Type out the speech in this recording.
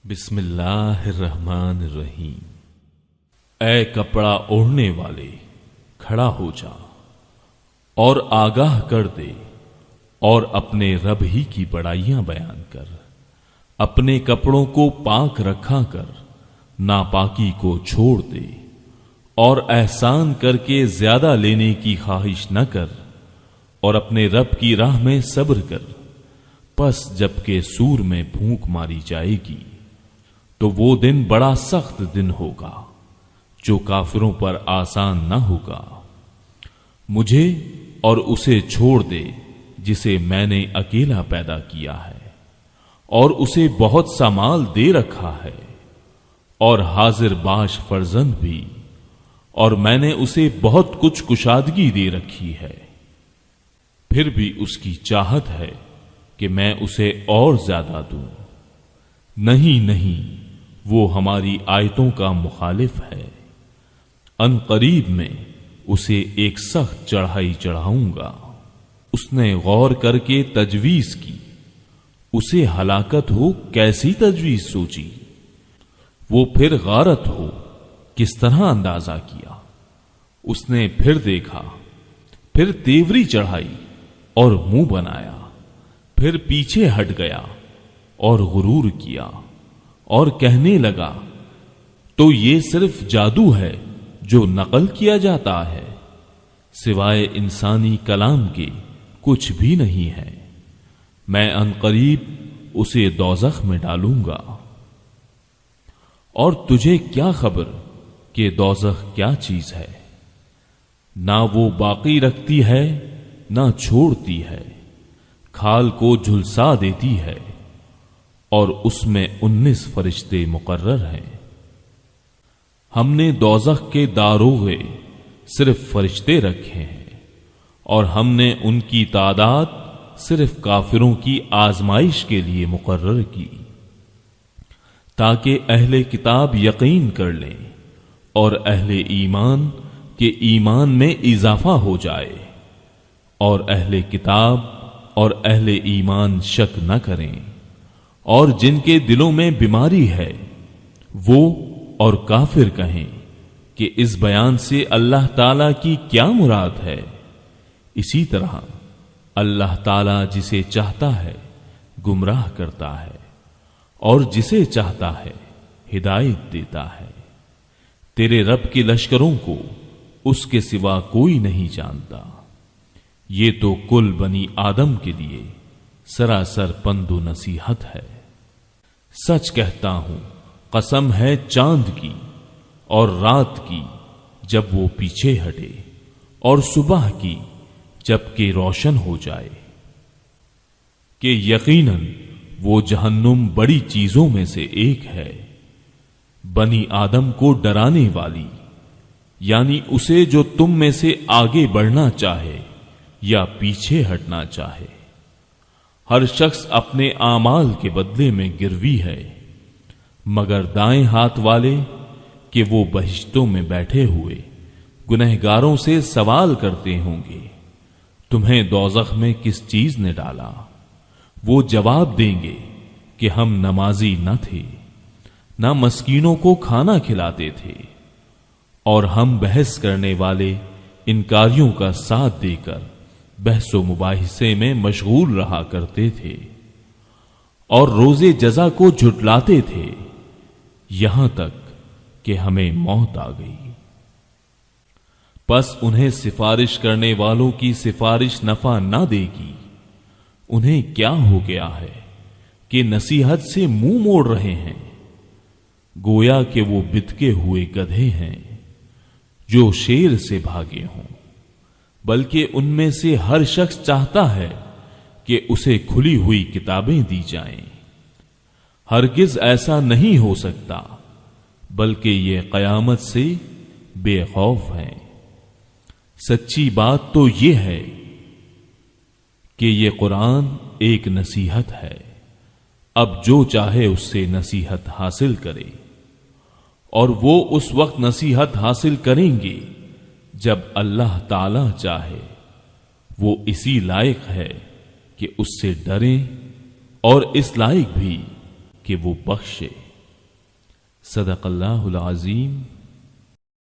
بسم اللہ الرحمن الرحیم۔ اے کپڑا اوڑھنے والے، کھڑا ہو جا اور آگاہ کر دے اور اپنے رب ہی کی بڑائیاں بیان کر۔ اپنے کپڑوں کو پاک رکھا کر، ناپاکی کو چھوڑ دے اور احسان کر کے زیادہ لینے کی خواہش نہ کر، اور اپنے رب کی راہ میں صبر کر۔ پس جبکہ سور میں پھونک ماری جائے گی تو وہ دن بڑا سخت دن ہوگا جو کافروں پر آسان نہ ہوگا۔ مجھے اور اسے چھوڑ دے جسے میں نے اکیلا پیدا کیا ہے اور اسے بہت سا مال دے رکھا ہے اور حاضر باش فرزند بھی، اور میں نے اسے بہت کچھ کشادگی دے رکھی ہے، پھر بھی اس کی چاہت ہے کہ میں اسے اور زیادہ دوں۔ نہیں، وہ ہماری آیتوں کا مخالف ہے۔ ان قریب میں اسے ایک سخت چڑھائی چڑھاؤں گا۔ اس نے غور کر کے تجویز کی، اسے ہلاکت ہو کیسی تجویز سوچی؟ وہ پھر غارت ہو کس طرح اندازہ کیا؟ اس نے پھر دیکھا، پھر تیوری چڑھائی اور منہ بنایا، پھر پیچھے ہٹ گیا اور غرور کیا اور کہنے لگا تو یہ صرف جادو ہے جو نقل کیا جاتا ہے، سوائے انسانی کلام کے کچھ بھی نہیں ہے۔ میں ان قریب اسے دوزخ میں ڈالوں گا۔ اور تجھے کیا خبر کہ دوزخ کیا چیز ہے؟ نہ وہ باقی رکھتی ہے نہ چھوڑتی ہے، کھال کو جھلسا دیتی ہے، اور اس میں 19 فرشتے مقرر ہیں۔ ہم نے دوزخ کے داروغے صرف فرشتے رکھے ہیں، اور ہم نے ان کی تعداد صرف کافروں کی آزمائش کے لیے مقرر کی، تاکہ اہل کتاب یقین کر لیں اور اہل ایمان کے ایمان میں اضافہ ہو جائے، اور اہل کتاب اور اہل ایمان شک نہ کریں، اور جن کے دلوں میں بیماری ہے وہ اور کافر کہیں کہ اس بیان سے اللہ تعالی کی کیا مراد ہے۔ اسی طرح اللہ تعالی جسے چاہتا ہے گمراہ کرتا ہے اور جسے چاہتا ہے ہدایت دیتا ہے۔ تیرے رب کے لشکروں کو اس کے سوا کوئی نہیں جانتا۔ یہ تو کل بنی آدم کے لیے سراسر پند و نصیحت ہے۔ سچ کہتا ہوں، قسم ہے چاند کی اور رات کی جب وہ پیچھے ہٹے، اور صبح کی جب کہ روشن ہو جائے، کہ یقیناً وہ جہنم بڑی چیزوں میں سے ایک ہے، بنی آدم کو ڈرانے والی، یعنی اسے جو تم میں سے آگے بڑھنا چاہے یا پیچھے ہٹنا چاہے۔ ہر شخص اپنے اعمال کے بدلے میں گروی ہے، مگر دائیں ہاتھ والے کہ وہ بہشتوں میں بیٹھے ہوئے گنہگاروں سے سوال کرتے ہوں گے، تمہیں دوزخ میں کس چیز نے ڈالا؟ وہ جواب دیں گے کہ ہم نمازی نہ تھے، نہ مسکینوں کو کھانا کھلاتے تھے، اور ہم بحث کرنے والے انکاریوں کا ساتھ دے کر بحث و مباحثے میں مشغول رہا کرتے تھے، اور روزے جزا کو جھٹلاتے تھے، یہاں تک کہ ہمیں موت آ گئی۔ پس انہیں سفارش کرنے والوں کی سفارش نفع نہ دے گی۔ انہیں کیا ہو گیا ہے کہ نصیحت سے منہ موڑ رہے ہیں؟ گویا کہ وہ بتکے ہوئے گدھے ہیں جو شیر سے بھاگے ہوں، بلکہ ان میں سے ہر شخص چاہتا ہے کہ اسے کھلی ہوئی کتابیں دی جائیں۔ ہرگز ایسا نہیں ہو سکتا، بلکہ یہ قیامت سے بے خوف ہیں۔ سچی بات تو یہ ہے کہ یہ قرآن ایک نصیحت ہے، اب جو چاہے اس سے نصیحت حاصل کرے، اور وہ اس وقت نصیحت حاصل کریں گے جب اللہ تعالی چاہے۔ وہ اسی لائق ہے کہ اس سے ڈریں اور اس لائق بھی کہ وہ بخشے۔ صدق اللہ العظیم